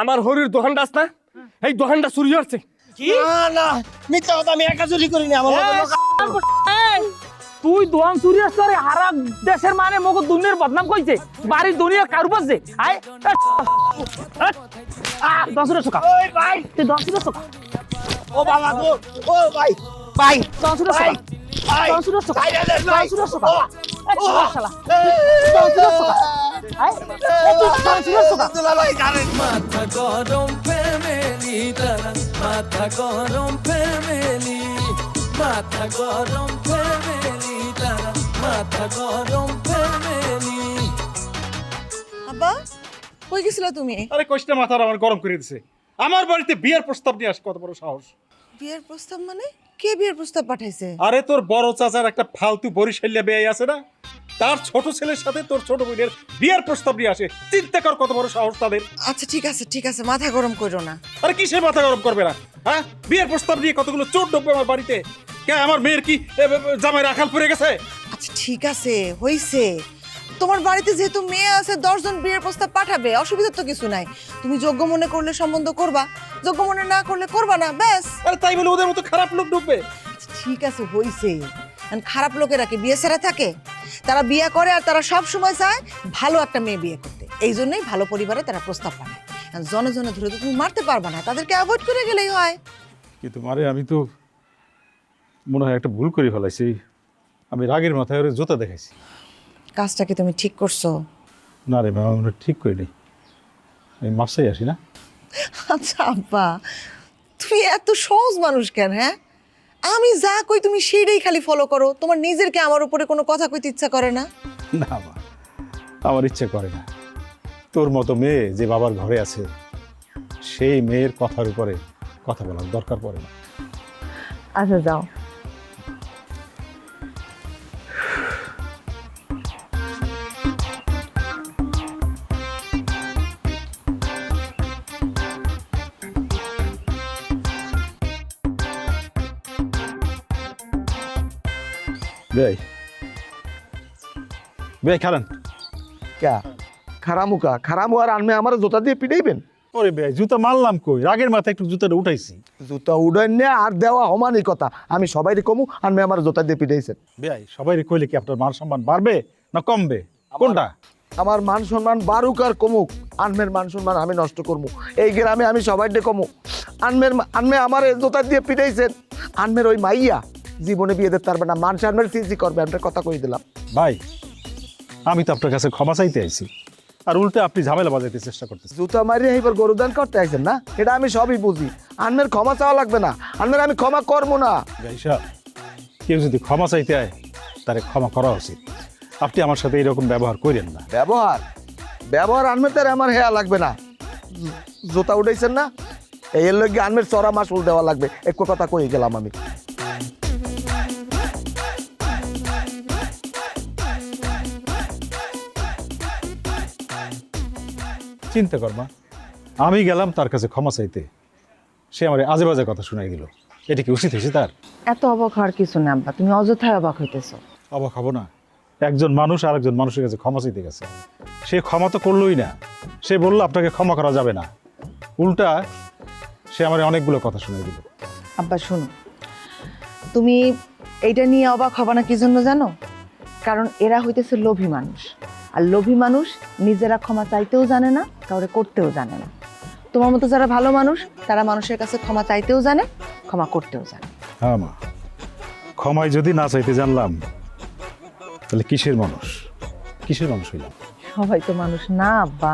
আমার হরির দোকানটা আছে না, এই দোকানটা চুরি হচ্ছে। কি না মিথ্যা কথা, আমি একা চুরি করিনি। আমার তুই দোয়ান চুরি আসছে রে, হারা দেশের মানে মগো দুনিয়ার বদনাম কইছে, বাড়ির দুনিয়ার কারু বাজছে। আয় 10 টাকা। ওই ভাই, তুই 10 টাকা। ও বাবা গো, ও ভাই ভাই 10 টাকা। ভাই 10 টাকা। ভাই 10 টাকা। আচ্ছা শালা। 10 টাকা। আয় 10 টাকা। দুলাভাই জানেন মাথা গরম ফ্যামিলি তারা, মাথা গরম ফ্যামিলি, মাথা গরম ফ্যামিলি তারা, মাথা গরম ফ্যামিলি। আব্বা কই গেছিলা তুমি? আরে কষ্টা মাথার আমার গরম করে দিছে। আমার বাড়িতে বিয়ের প্রস্তাব নিয়ে আসে, কত বড় সাহস! বিয়ের প্রস্তাব মানে? কে বিয়ের প্রস্তাব পাঠাইছে? আরে তোর বড় চাচার একটা ফালতু বরিশালিয়া বিয়ে আছে না, তার ছোট ছেলের সাথে তোর ছোট বোনের বিয়ের প্রস্তাব নিয়ে আসে। চিন্তা কর কত বড় সাহস তাদের। আচ্ছা ঠিক আছে, মাথা গরম করো না। আরে কিসের মাথা গরম করবে না? হ্যাঁ, বিয়ের প্রস্তাব নিয়ে কতগুলো চোর ঢুকবে আমার বাড়িতে। কে আমার মেয়ের কি জামাই রাখাল পড়ে গেছে? আচ্ছা ঠিক আছে, হইছে। তোমার বাড়িতে যেহেতু মেয়ে আছে, 10 জন বিয়ের প্রস্তাব পাঠাবে, অসুবিধা তো কিছু নাই। তুমি যোগ্য মনে করলে সম্বন্ধ করবা, যোগ্য মনে না করলে করবা না, ব্যাস। আরে তাই বলে ওদের মতো খারাপ লোক ঢুকবে? আচ্ছা, ঠিক আছে হইছে। আর খারাপ লোকেরা কি বিয়ে ছাড়া থাকে? তারা বিয়ে করে আর তারা সব সময় চায় ভালো একটা মেয়ে বিয়ে করতে। এই জন্যই ভালো পরিবারে তারা প্রস্তাব পাঠায়। আর জনে জনে ধরে তো তুমি মারতে পারবা না, তাদেরকে অ্যাভয়েড করে গেলেই হয়। কিন্তু মারে, আমি তো মনে হয় একটা ভুল করে ফেলাইছি। আমি রাগের মাথায় ওরে জুতা দেখাইছি। কাজটা কি তুমি ঠিক করছো? না রে মা, আমরা ঠিক করি নাই। আমি মাসেই আসি না। আচ্ছা আব্বা, তুমি এত সহজ মানুষ কেন? হ্যাঁ, আমি যা কই তুমি সেইটাই খালি ফলো করো। তোমার নিজের কি আমার উপরে কোনো কথা কইতে ইচ্ছা করে না? না মা, আমার ইচ্ছে করে না। তোর মতো মেয়ে যে বাবার ঘরে আছে, সেই মেয়ের কথার উপরে কথা বলার দরকার পড়ে না। আচ্ছা যাও। বেই বেই খারান। ক্যা খারামুকা খারামু আর আনমে আমার জুতা দিয়ে পিটাইবেন? ওরে বেই, জুতা মারলাম কই, রাগের মাথায় একটু জুতাটা উঠাইছি। জুতা উড়াই নে আর দেওয়া হমানি কথা। আমি সবাইরে কমু, আনমে আমার জুতা দিয়ে পিটাইছেন। বেই, সবাই কইলে কি আপনার মান সম্মান বাড়বে না কমবে? কোনটা? আমার মান সম্মান বারুক আর কমুক, আনমের মান সম্মান আমি নষ্ট করবো এই গ্রামে? আমি সবাইরে কমু আনমে আমার জুতা দিয়ে পিটাইছেন। আনমের ওই মাইয়া জীবনে বিয়ে দিতে পারবে না, মানুষ আনমের চিজি করবে। আপনার কথা কই দিলাম ভাই, আমি তো আপনার কাছে ক্ষমা চাইতে আইছি, আর উল্টে আপনি ঝামেলা বাজাইতে চেষ্টা করতেছেন। জুতা মারিয়ে এবার গরুদান করতে আসছেন না, এটা আমি সবই বুঝি। আনমের ক্ষমা চাওয়া লাগবে না, আনমের আমি ক্ষমা করবো না। ভাই সাহেব, কেউ যদি ক্ষমা চাইতে আয়, তারে ক্ষমা করা উচিত। আপনি আমার সাথে এরকম ব্যবহার করেন না। ব্যবহার আনমের তার আমার হেয়া লাগবে না। জুতা উঠাইছেন না, এর লগে আনমের চড়া মাসুল দেওয়া লাগবে। একটু কথা কই গেলাম আমি। চিন্তা করবা, আমি গেলাম তার কাছে ক্ষমা চাইতে, সে আমার আজে বাজে কথা শোনাই দিল। এটা কি উচিত হয়েছে তার? এত অবাক হওয়ার কিছু না আব্বা, তুমি অযথায় অবাক হইতেছো। অবাক হবো না? একজন মানুষ আর একজন মানুষের কাছে ক্ষমা চাইতে গেছে, সে ক্ষমা তো করলোই না। সে বললো আপনাকে ক্ষমা করা যাবে না, উল্টা সে আমার অনেকগুলো কথা শুনে দিল। আব্বা শোনো, তুমি এইটা নিয়ে অবাক হবা না কি জন্য জানো? কারণ এরা হইতেছে লোভী মানুষ, আর লোভী মানুষ নিজেরা ক্ষমা চাইতেও জানে না, কাউরে করতেও জানে না। তোমার মতো যারা ভালো মানুষ, তারা মানুষের কাছে ক্ষমা চাইতেও জানে, ক্ষমা করতেও জানে। হ্যাঁ মা, ক্ষমায় যদি না চাইতে জানলাম, তাহলে কিসের মানুষ হইলাম? সবাই তো মানুষ না আব্বা।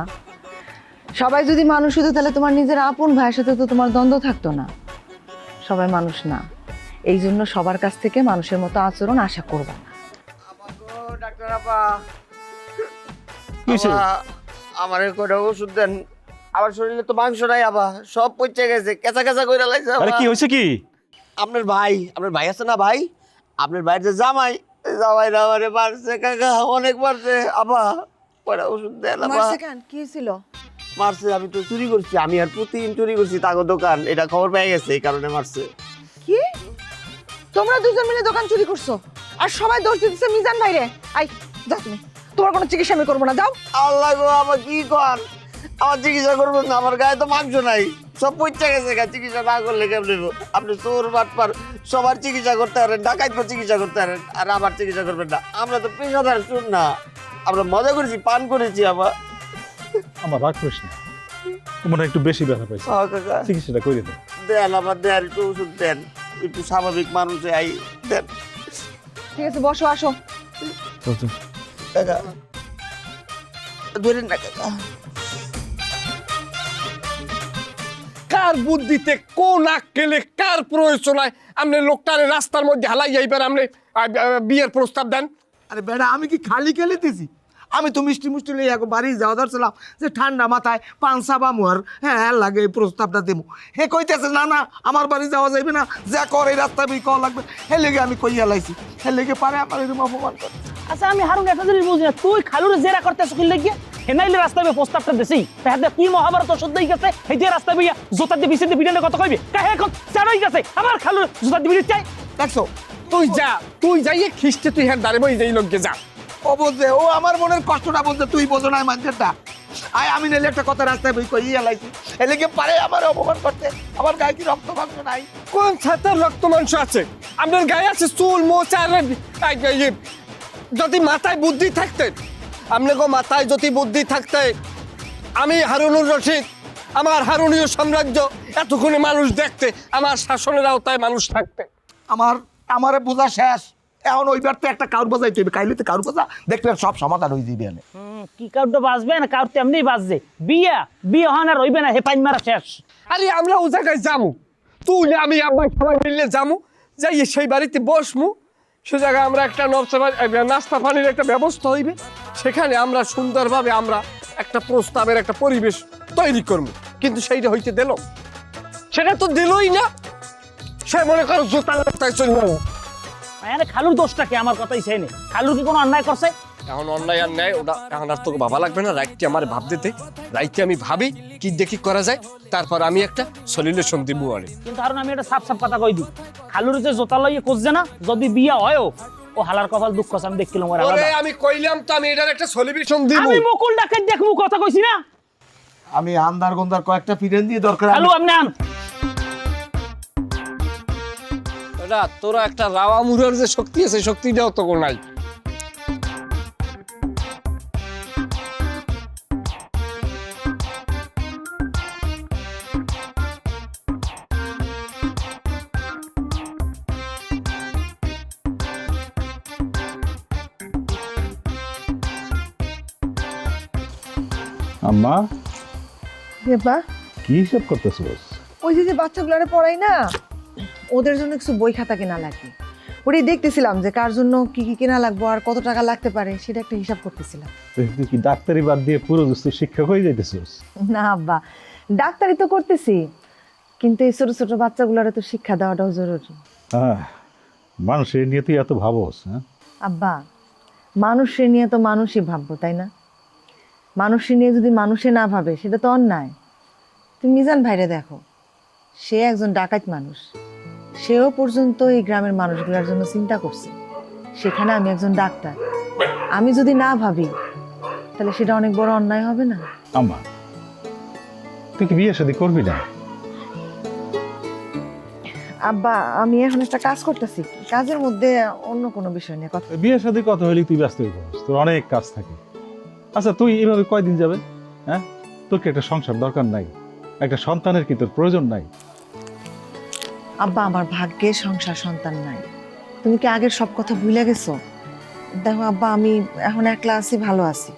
সবাই যদি মানুষ হতো তাহলে তোমার নিজের আপন ভাইয়ের সাথে তো তোমার দ্বন্দ্ব থাকতো না। সবাই মানুষ না, এই জন্য সবার কাছ থেকে মানুষের মতো আচরণ আশা করবা না। ডাক্তার আপা, কিসে? আমার কটা ওষুধ দেন। আমার শরীরে তো মাংস নাই আবা, সব পচে গেছে, কেঁচা কেঁচা কইরা লাগছে। আরে কি হয়েছে কি? আপনার ভাই আছে না ভাই, আপনার ভাইয়ের যে জামাই না আমারে মারছে কাকা, অনেক মারছে আবা। কটা ওষুধ দেন আবা। কি ছিল? মারছে, আমি তো চুরি করছি, আমি আর প্রতিদিন চুরি করছি তাগো দোকান, এটা খবর পেয়ে গেছে, এই কারণে মারছে। কি তোমরা দুজন মিলে দোকান চুরি করছো আর সবাই দোষ দিতেছে মিজান ভাইরে? আই যাও তুমি, তোমার কোনো চিকিৎসা আমি করবো না, যাও। আল্লাহ গো, আবার কি কর, আমার চিকিৎসা করবেন না, আমার গায়ে তো মাংস নাই, সব পইচা গেছে গা, চিকিৎসা না করলে কেমন? আপনি চোর বাটপার সবার চিকিৎসা করতে পারেন, ডাকাইত চিকিৎসা করতে পারেন, আর আমার চিকিৎসা করবেন না? আমরা তো পেশাদার চোর না, আমরা মজা করেছি, পান করেছি। আমার রাগ করিস না, মনে হয় একটু বেশি ব্যথা পাইছে, কাকা চিকিৎসাটা করে দে। দেন, আমার দেন, একটু ওষুধ দেন, একটু স্বাভাবিক মানুষে আই দেন। ঠিক আছে, বসো, আসো। কাকা ধরেন না কাকা। কার বুদ্ধিতে কোন আক্কেলে কার প্রয়োজনায় আপনি লোকটারে রাস্তার মধ্যে হালাই যাইবার আপনি বিয়ের প্রস্তাব দেন? আরে বেটা, আমি কি খালি খেলিতেছি? আমি তো মিষ্টি মুষ্টি লই এখন বাড়ি যাওয়া ধরছিলাম যে ঠান্ডা মাথায় পানসা বামু আর হ্যাঁ লাগে এই প্রস্তাবটা দেবো। হে কইতেছে না না আমার বাড়ি যাওয়া যাইবে না, যা কর এই রাস্তা বি কওয়া লাগবে। হে লেগে আমি কইয়া লাইছি, হে লেগে পারে আমার এরকম অপমান করে। আচ্ছা আমি হারুন একটা জিনিস বুঝি না, তুই খালুরে জেরা করতেছ কি লাগিয়া? হেনাইলে রাস্তায় প্রস্তাবটা দেছি তাহাতে কি মহাভারত শুদ্ধই গেছে, এই যে রাস্তায় বইয়া জোতা দিয়ে বিছে দিয়ে বিড়ালে কথা কইবে কাহে এখন চারই গেছে আমার খালুর জোতা দিয়ে বিড়ি চাই। দেখছো তুই যাইয়ে খিস্টে তুই হ্যাঁ দাঁড়ে বই যাই লোককে যা। ও বলছে, ও আমার মনের কষ্টটা বলছে, তুই বোঝো না মানুষেরটা। আয় আমি নাইলে একটা কথা রাস্তায় বই কইয়া লাইছি, হে লেগে পারে আমার অপমান করতে। আমার গায়ে কি রক্ত মাংস নাই? কোন ছাতার রক্ত মাংস আছে? আপনার গায়ে আছে চুল মোচার। যদি মাথায় বুদ্ধি থাকতেন, আপনাকে মাথায় যদি বুদ্ধি থাকতে, আমি হারুনুর রশিদ, আমার হারুনীয় সাম্রাজ্য এতক্ষণে মানুষ দেখতে, আমার শাসনের আওতায় মানুষ থাকতে। আমারে বোঝা শেষ, এখন ওইবার তো একটা কাউর বোঝাই তুই কাইলিতে কাউর বোঝা দেখলে সব সমাধান হয়ে যাবে। এনে কি কাউটা বাঁচবে না, কাউর তেমনি বাঁচবে। বিয়ে হয় না রইবে না, হে পাইন মারা শেষ। আরে আমরা ও জায়গায় যামু, তুই আমি আব্বাই সবাই মিললে যামু, যাই সেই বাড়িতে বসমু, সে জায়গায় আমরা একটা নাস্তা পানির একটা ব্যবস্থা হইবে, সেখানে আমরা সুন্দরভাবে আমরা একটা প্রস্তাবের একটা পরিবেশ তৈরি করবো। কিন্তু সেইটা হইতে দিল, সেটা তো দিলই না। সে মনে করো জোতা রাস্তায় চলে গেল। মানে খালুর দোষটা কি? আমার কথাই সেই নেই, খালুর কি কোনো অন্যায় করছে? এখন অন্যায় আর ন্যায় ওটা এখন আর তোকে ভাবা লাগবে না। রাইটটি আমার ভাব দিতে, রাইটটি আমি ভাবি কি দেখি করা যায়, তারপর আমি একটা সলিউশন দিব। আরে কিন্তু কারণ আমি একটা সাফ সাফ কথা কই দিই, খালুর যে জোতা লইয়ে খুঁজছে না, যদি বিয়ে হয়ও ও হালার কপাল দুঃখ আছে, আমি দেখছিলাম। ওরে আমি কইলাম তো আমি এটার একটা সলিউশন দিব। আমি মুকুল ডাকে দেখবো কথা কইছি না? আমি আন্দার গন্দার কয়েকটা ফিরেন দিয়ে দরকার। খালু আপনি আন। এটা তোরা একটা রাওয়া মুড়ার যে শক্তি আছে, শক্তিটাও তো নাই। আম্মা দেবা, কি হিসাব করতেছো? ওই যে বাচ্চাগুলারে পড়াই না, ওদের জন্য কিছু বই খাতা কেনা লাগে। ওটাই দেখতেছিলাম যে কার জন্য কি কি কেনা লাগবে আর কত টাকা লাগতে পারে, সেটা একটা হিসাব করতেছিলাম। তুই কি ডাক্তারি বাদ দিয়ে পুরো দোস্ত শিক্ষক হয়ে যাইতেছিস? না আব্বা, ডাক্তারি তো করতেছি, কিন্তু এই ছোট ছোট বাচ্চাগুলারে তো শিক্ষা দেওয়াটাও জরুরি। হ্যাঁ, মানুষের নিয়ে তুই এত ভাবস? হ্যাঁ আব্বা, মানুষের নিয়ে তো মানুষই ভাববো, তাই না? মানুষের নিয়ে যদি মানুষে না ভাবে সেটা তো অন্যায়। তুমি মিজান ভাইরে দেখো, সে একজন ডাকাত মানুষ, সেও পর্যন্ত এই গ্রামের মানুষগুলোর জন্য চিন্তা করছে। সেখানে আমি একজন ডাক্তার, আমি যদি না ভাবি তাহলে সেটা অনেক বড় অন্যায় হবে না? আম্মা, তুই কি বিয়ে শাদী করবি না? আব্বা, আমি এখন একটা কাজ করতেছি, কাজের মধ্যে অন্য কোনো বিষয় নিয়ে কথা। বিয়ে শাদী কত হইলে তুই ব্যস্ত হয়ে পড়িস, তোর অনেক কাজ থাকে। আচ্ছা তুই এভাবে কয়দিন যাবে? হ্যাঁ, তোর কি একটা সংসার দরকার নাই? একটা সন্তানের কি তোর প্রয়োজন নাই? আব্বা, আমার ভাগ্যে সংসার সন্তান নাই। তুমি কি আগের সব কথা ভুলে গেছো? দেখো আব্বা, আমি এখন একলা আছি, ভালো আছি,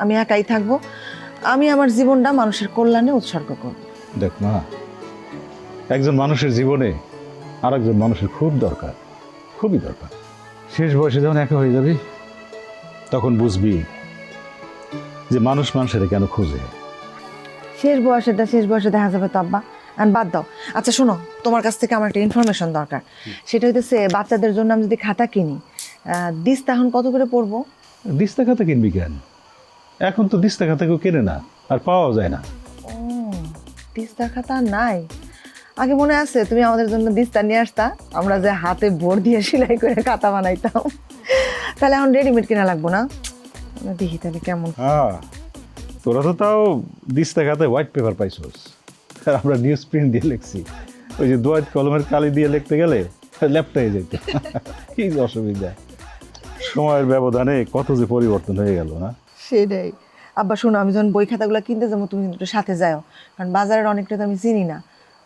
আমি একাই থাকবো। আমি আমার জীবনটা মানুষের কল্যাণে উৎসর্গ করব। দেখ মা, একজন মানুষের জীবনে আর একজন মানুষের খুব দরকার, খুবই দরকার। শেষ বয়সে যখন একা হয়ে যাবি তখন বুঝবি যে মানুষ মানুষের কেন খোঁজে। শেষ বয়সে দেখা যাবে তো আব্বা, আর বাদ দাও। আচ্ছা শোনো, তোমার কাছ থেকে আমার একটা ইনফরমেশন দরকার। সেটা হইতেছে বাচ্চাদের জন্য আমি যদি খাতা কিনি, দিস্তা এখন কত করে পড়বো? দিস্তা খাতা কিনবি কেন? এখন তো দিস্তা খাতা কেউ কেনে না, আর পাওয়াও যায় না। ও, দিস্তা খাতা নাই? আগে মনে আছে তুমি আমাদের জন্য দিস্তা নিয়ে আসতা, আমরা যে হাতে বোর দিয়ে সেলাই করে খাতা বানাইতাম। তাহলে এখন রেডিমেড কিনা লাগবো না? দেখি তাহলে কেমন। হ্যাঁ, তোরা তো তাও দিস্তা খাতে হোয়াইট পেপার পাইছস, আর আমরা নিউজ প্রিন্ট দিয়ে লিখছি। ওই যে দোয়াত কলমের কালি দিয়ে লিখতে গেলে ল্যাপটাই যেত। কি যে অসুবিধা, সময়ের ব্যবধানে কত যে পরিবর্তন হয়ে গেল না। সেটাই। আব্বা শোনো, আমি যখন বই খাতাগুলো কিনতে যাবো তুমি কিন্তু একটু সাথে যাও, কারণ বাজারের অনেকটা তো আমি চিনি না।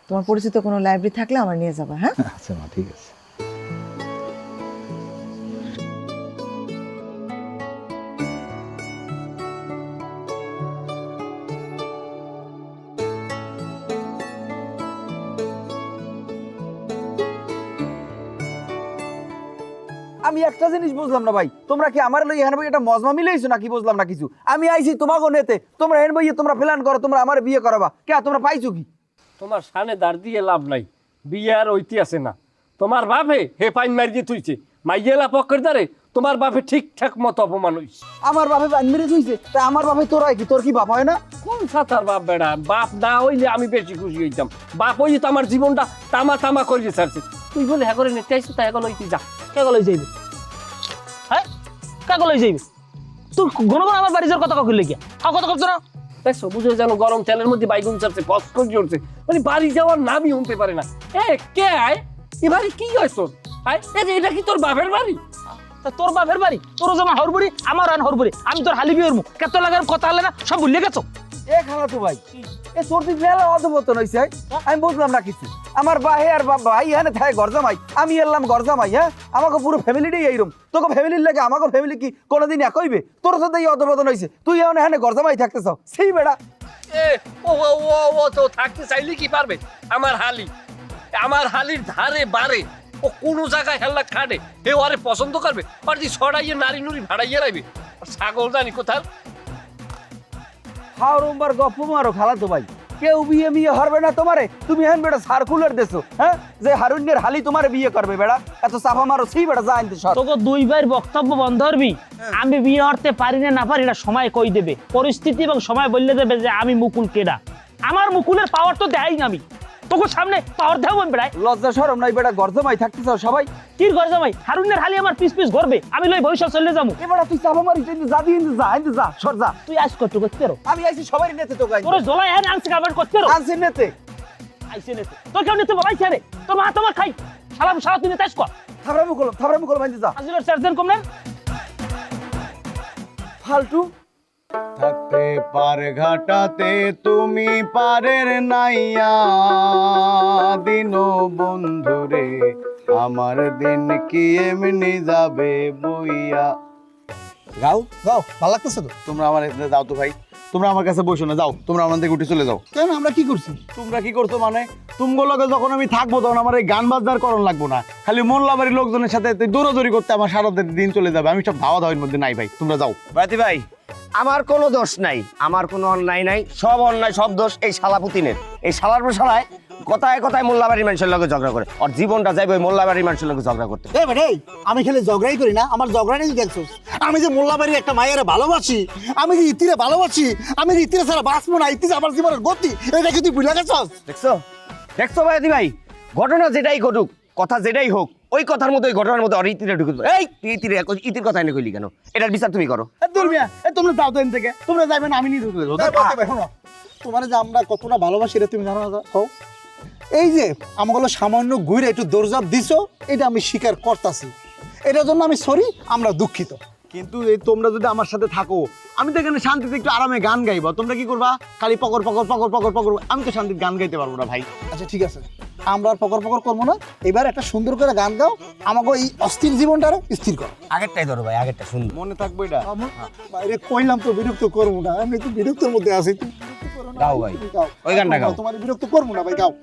তোমার পরিচিত কোনো লাইব্রেরি থাকলে আমার নিয়ে যাবা, হ্যাঁ? আচ্ছা মা, ঠিক আছে। আমি একটা জিনিস বুঝলাম না ভাই, তোমরা কি আমার লই এখানে একটা মজমা মিলাইছো নাকি বুঝলাম না কিছু। আমি আইছি তোমাকে নেতে, তোমরা এখানে বইয়ে তোমরা প্ল্যান করো, তোমরা আমার বিয়ে করাবা কে? তোমরা পাইছো কি? তোমার সানে দাঁড় দিয়ে লাভ নাই, বিয়ে আর ঐতি আছে না। তোমার বাপে হে পাইন মারি দিয়ে তুইছে, মাইয়েলা পকের দ্বারে তোমার বাপে ঠিকঠাক মতো অপমান হইছে। আমার বাপে বান মেরে ধুইছে, তা আমার বাপে তোর হয় কি? তোর কি বাপ হয় না? কোন সাতার বাপ বেড়া? বাপ না হইলে আমি বেশি খুশি হইতাম। বাপ হইলে তো আমার জীবনটা তামা তামা করিয়ে ছাড়ছে। তুই বলে হ্যাঁ করে নিতে আইসো, তাই এখন হইতে যা। কে গলই যাইবে? হ্যাঁ, কে গলই যাইবে? তুই ঘন ঘন আমার বাড়ি যাওয়ার কথা কইলে গিয়া কথা কইছ না? দেখছো, বুঝে যেন গরম তেলের মধ্যে বাইগুন চাপছে, ফস করে চড়ছে, মানে বাড়ি যাওয়ার নামই শুনতে পারে না। এ কে আয়? এ বাড়ি কি হয় তোর? আয় এটা কি তোর বাপের বাড়ি? তা তোর বাপের বাড়ি, তোর যেমন হরবুড়ি আমার আন হরবুড়ি, আমি তোর হালি বিয়ের মুখ কত লাগার কথা হলে না সব ভুলে গেছো। এ খালা তো ভাই, এ সর্দি ফেলা অধপতন হইছে, আমি বুঝলাম না কিছু। আমার ভাই আর ভাই এখানে থাকে ঘর জামাই, আমি এলাম ঘর জামাই। হ্যাঁ, আমাকে পুরো ফ্যামিলিটাই এইরকম। তোকে ফ্যামিলির লাগে আমাকে ফ্যামিলি কি কোনোদিন এক হইবে? তোর সাথে এই অধপতন হইছে, তুই এখন এখানে ঘর জামাই থাকতেছ, সেই বেড়া। এ ও ও ও ও তো থাকতে চাইলে কি পারবে? আমার হালির ধারে বারে ও কোনো জায়গায় হেল্লা খাটে, এ ওরে পছন্দ করবে? আর যে ছড়াইয়ে নারী নুরি ভাড়াইয়ে রাখবে, ছাগল জানি কোথায়। হাওরম্বার গপ্প মারো খালা তো ভাই, কেউ বিয়ে বিয়ে হবে না তোমারে। তুমি এখন বেটা সার্কুলার দেছো, হ্যাঁ, যে হারুন্যের হালি তোমারে বিয়ে করবে বেড়া। এত চাপা মারো, সেই বেটা যা আনতে সর। তোকে দুইবার বক্তব্য বন্ধ করবি। আমি বিয়ে করতে পারি না পারি না সময় কই দেবে, পরিস্থিতি এবং সময় বললে দেবে যে আমি মুকুল কেডা। আমার মুকুলের পাওয়ার তো দেখাই না, আমি তোকে সামনে পাওয়ার দেবো বেড়াই। লজ্জা শরম নাই বেটা, ঘর জামাই থাকতেছ সবাই। কির ঘর জামাই? হারুনের হালি আমার পিস পিস ঘরবে, আমি লই ভবিষ্যৎ চলে যাবো। এবার তুই চাপা মারিস, যা দিয়ে যা সর যা। তুই আজ করতে করতে রো, আমি আইছি সবাই নেতে, তো গাই তোর জলাই হ্যাঁ আনছি কাবার করতে রো। আনছি নেতে। আইসে নেতে তোর কেউ নিতে বলাইছে রে, তোর মা তোমার খাই সারা তুই নেতে আইস কর। থাবরা মুকল বাইন্দে যা। আজিলের চার্জেন কম না ফালতু। থাকতে পার ঘাটাতে তুমি পারের নাইয়া, দিন বন্ধুরে আমার দিন কি এমনি যাবে বইয়া। গাও গাও, ভালো লাগতেছে তো? তোমরা আমার এখানে যাও তো ভাই, তোমরা আমার কাছে বসো না, যাও তোমরা আমার থেকে উঠে চলে যাও। কেন, আমরা কি করছি? তোমরা কি করছো মানে? তুমগুলোকে যখন আমি থাকবো তখন আমার এই গান বাজনার করণ লাগবো না, খালি মোল্লাবাড়ির লোকজনের সাথে দৌড়াদৌড়ি করতে আমার সারা দিন চলে যাবে। আমি সব ধাওয়া ধাওয়ার মধ্যে নাই ভাই, তোমরা যাও। বাতি ভাই, আমার কোনো দোষ নাই, আমার কোনো অন্যায় নাই, সব অন্যায় সব দোষ এই শালা পুতিনের। এই শালার পর শালায় কথায় কথায় মোল্লাবাড়ির মানুষের লগে ঝগড়া করে, আর জীবনটা যাইবে ওই মোল্লাবাড়ির মানুষের লগে ঝগড়া করতে। এ বেটাই, আমি খালি ঝগড়াই করি না, আমার ঝগড়া নিয়ে দেখছোস। আমি যে মোল্লাবাড়ির একটা মায়ের ভালোবাসি, আমি যে ইতিরে ভালোবাসি, আমি যে ইতিরে ছাড়া বাঁচবো না, ইতি আমার জীবনের গতি, এটা কি তুই ভুলে গেছস? দেখছো বাতি ভাই, ঘটনা যেটাই ঘটুক, কথা যেটাই হোক, ওই কথার মতো ওই ঘটনার মতো আর ইতিরে ঢুকে দেবো। এই তুই ইতির কথা এনে কইলি কেন? এটার বিচার তুমি করো। দুর্মিয়া, তোমরা যাও তো এখান থেকে, তোমরা যাবে না, আমি নিয়ে ঢুকে দেবো। তোমার যে আমরা কতটা ভালোবাসি এটা তুমি জানো না? হও, এই যে আমাগুলো সামান্য ঘুরে একটু দৌড়ঝাঁপ দিছো, এটা আমি স্বীকার করতেছি, এটার জন্য আমি সরি, আমরা দুঃখিত। কিন্তু এই তোমরা যদি আমার সাথে থাকো, আমি তো এখানে শান্তিতে একটু আরামে গান গাইবো, তোমরা কি করবা? খালি পকর পকর পকর পকর পকর। আমি তো শান্তিতে গান গাইতে পারবো না ভাই। আচ্ছা ঠিক আছে, আমরা আর পকর পকর করবো না, এবার একটা সুন্দর করে গান গাও, আমাকে এই অস্থির জীবনটা স্থির করো। আগেরটাই ধরো ভাই, আগেরটা সুন্দর। মনে থাকবো এটা। বাইরে কইলাম তো বিরক্ত করবো না, আমি তো বিরক্তের মধ্যে আছি। গাও ভাই, ওই গানটা গাও। তোমার বিরক্ত করবো না ভাই, গাও।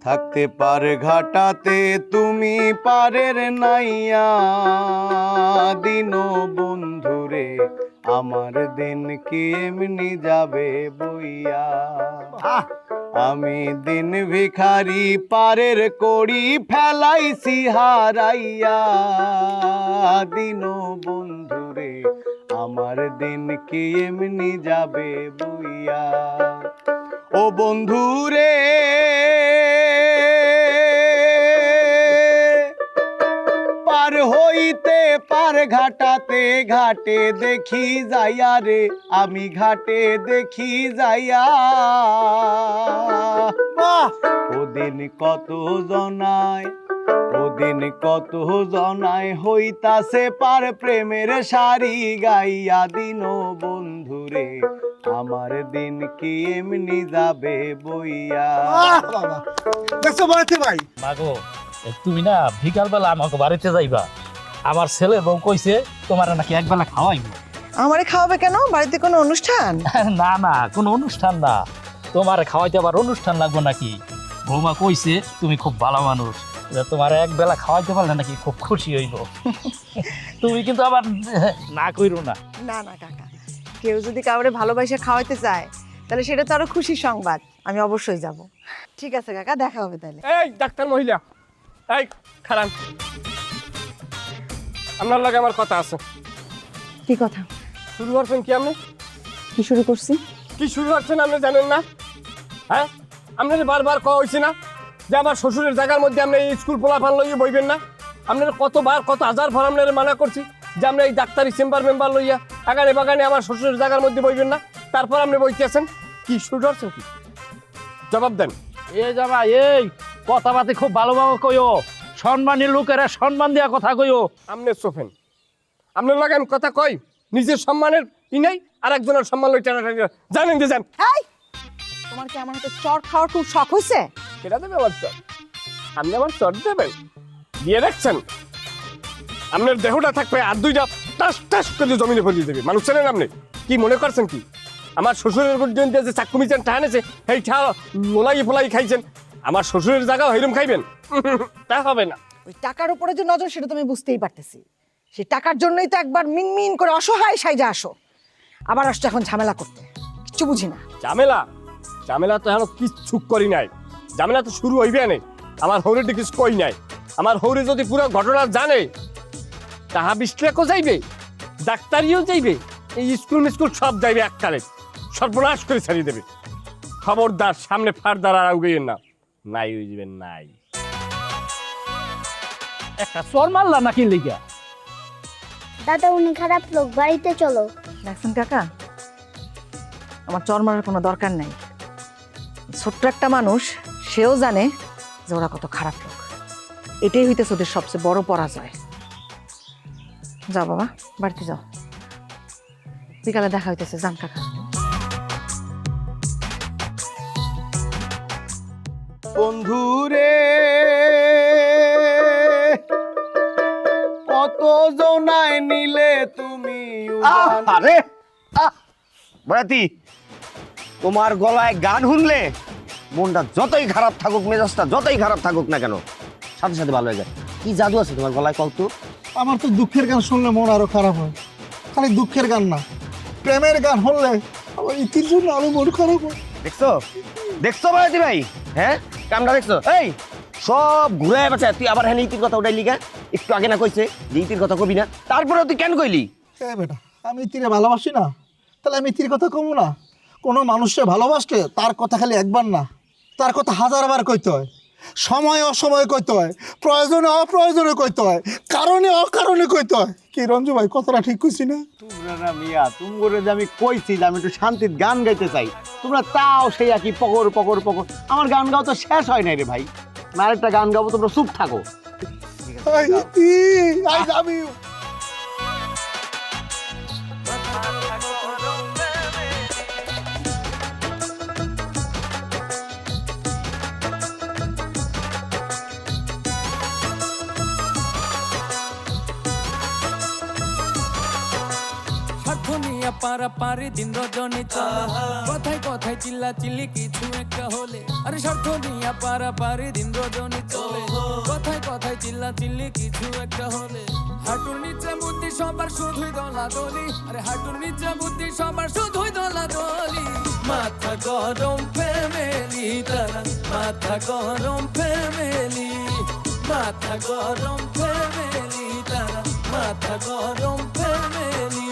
থাকতে পার ঘাটাতে তুমি পারের নাইয়া, দিন বন্ধুরে আমার দিন কি এমনি যাবে বইয়া। আমি দিন ভিখারি পারের কড়ি ফেলাইছি হারাইয়া, দিন বন্ধুরে আমার দিন কি এমনি যাবে বইয়া। ও বন্ধুরে পার হই হইতে পারে ঘাটাতে ঘাটে দেখি যাইয়া রে আমি ঘাটে দেখি যাইয়া ওদিন কত জনায় ওদিন কত জনায় হইতাছে পার প্রেমের সারি গাইয়া দিন বন্ধুরে আমার দিন কি এমনি যাবে বইয়া দেখছো বলতে ভাই মাগো তুমি না বিকালবেলা আমাকে বাড়িতে যাইবা আমার ছেলে বউ কইছে তোমার নাকি একবেলা খাওয়াইবো আমারে খাওয়াবে কেন? বাড়িতে কোনো অনুষ্ঠান? না না কোনো অনুষ্ঠান না, তোমার খাওয়াইতে আবার অনুষ্ঠান লাগবে নাকি? বৌমা কইছে তুমি খুব ভালো মানুষ, তোমার এক বেলা খাওয়াইতে পারলে নাকি খুব খুশি হইব। তুমি কিন্তু আবার না কইরো না। না না কাকা, কেউ যদি কাউরে ভালোবাসে খাওয়াইতে চায় তাহলে সেটা তো আরো খুশির সংবাদ, আমি অবশ্যই যাব। ঠিক আছে কাকা, দেখা হবে তাহলে। এই ডাক্তার মহিলা, এই খারাপ, আপনার লাগে আমার কথা আছে। কি কথা? শুরু করছেন কি আপনি? কি শুরু করছি? কি শুরু করছেন আপনি জানেন না? হ্যাঁ, আপনার বারবার কওয়া হয়েছে না যে আমার শ্বশুরের জায়গার মধ্যে আপনি এই স্কুল পোলাপান লইয়া বইবেন না? আপনার কতবার কত হাজার ভর আপনার মানা করছি যে আপনি এই ডাক্তারি চেম্বার মেম্বার লইয়া আগানে বাগানে আমার শ্বশুরের জায়গার মধ্যে বইবেন না, তারপর আপনি বইতে আছেন। কি শুরু করছেন? কি জবাব দেন। এই যাবা, এই কথাবার্তা খুব ভালোভাবে কইও, সম্মানী লোকেরা সম্মান দেওয়া কথা কইও। আপনি চোফেন, আপনার লাগান কথা কই, নিজের সম্মানের ই নাই আর একজনের সম্মান লই টানাটানি জানেন যে যান। এই, তোমার কি আমার হাতে চড় খাওয়ার খুব শখ হইছে? কেটা দেবে আমার চর? আপনি আমার চর দেবেন? দিয়ে রাখছেন আপনার দেহটা থাকবে আর দুইটা টাস টাস করে জমিনে ফেলিয়ে দেবে। মানুষ চেনেন আপনি? কি মনে করছেন কি আমার শ্বশুরের পর্যন্ত যে চাকু মিচান টানেছে সেই ঠা মোলাই ফোলাই খাইছেন, আমার শ্বশুরের জায়গাও হেরম খাইবেন? তা হবে না। ওই টাকার উপরে যে নজর সেটা তুমি বুঝতেই পারতেছি, সেই টাকার জন্যই তো একবার মিনমিন করে অসহায় সাইজা আসো, আবার আসছো এখন ঝামেলা করতে। কিচ্ছু বুঝি না। ঝামেলা ঝামেলা তো এখন কিচ্ছু করি নাই, ঝামেলা তো শুরু হইবে না। আমার হৌরেটি কিছু কই নাই, আমার হৌরে যদি পুরো ঘটনা জানে তাহা বিশ্লেষও যাইবে, ডাক্তারিও যাইবে, এই স্কুল মিস্কুল সব যাইবে এককালে, সর্বনাশ করে ছাড়িয়ে দেবে। খবরদার সামনে ফারদার আর আউগেন না, নাই হইবেন নাই। একটা চর মারলা নাকি লিগা? দাদা উনি খারাপ লোক, বাড়িতে চলো। দেখছেন কাকা, আমার চর মারার কোনো দরকার নাই। ছোট্ট একটা মানুষ, সেও জানে যে ওরা কত খারাপ লোক। এটাই হইতেছে ওদের সবচেয়ে বড় পরাজয়। যাও বাবা, বাড়িতে যাও, বিকালে দেখা হইতেছে। যান কাকা। বন্ধুরে কত জনায় নিলে তুমি উড়ান। আরে বরাতি, তোমার গলায় গান শুনলে মনটা যতই খারাপ থাকুক, মেজাজটা যতই খারাপ থাকুক না কেন, সাথে সাথে ভালো হয়ে যায়। কি জাদু আছে তোমার গলায় কত? আমার তো দুঃখের গান শুনলে মন আরো খারাপ হয়। খালি দুঃখের গান না, প্রেমের গান শুনলে আমার ইতির জন্য আরো মন খারাপ হয়। দেখছো দেখছো বরাতি ভাই, হ্যাঁ কামটা দেখছো? এই সব ঘুরে বেড়াচ্ছে, তুই আবার হ্যাঁ ইতির কথা উঠাইলি কেন? একটু আগে না কইছে যে ইতির কথা কবি না, তারপরে তুই কেন কইলি? বেটা, আমি ইতিরে ভালোবাসি না, তাহলে আমি ইতির কথা কমু না? কোনো মানুষকে ভালোবাসলে তার কথা খালি একবার না, তার কথা হাজারবার কইতে হয়। সময় অসময়ে কইতে হয়, প্রয়োজনে অপ্রয়োজনে কইতে হয়, কারণে অকারণে কইতে হয়। কি রঞ্জু ভাই, কথাটা ঠিক কইছি না? তোমরা না মিয়া, তোমরা যে আমি কইছি যে আমি একটু শান্তির গান গাইতে চাই, তোমরা তাও সেই একই পকর পকর পকর। আমার গান গাও তো শেষ হয় নাই রে ভাই, আমি আরেকটা গান গাবো, তোমরা চুপ থাকো। আই ইতি, আই যাবি। স্বার্থ নিয়ে পারাপারি দিন রজনী চলে, কথায় কথায় চিল্লা চিল্লি কিছু একটা হলে। আরে স্বার্থ নিয়ে পারাপারি দিন রজনী চলে, কথায় কথায় চিল্লা চিল্লি কিছু একটা হলে। হাঁটুর নিচে বুদ্ধি সবার শুধুই দলাদলি, আরে হাঁটুর নিচে বুদ্ধি সবার শুধুই দলাদলি। মাথা গরম ফ্যামিলি তারা, মাথা গরম ফ্যামিলি, মাথা গরম ফ্যামিলি তারা, মাথা গরম ফ্যামিলি।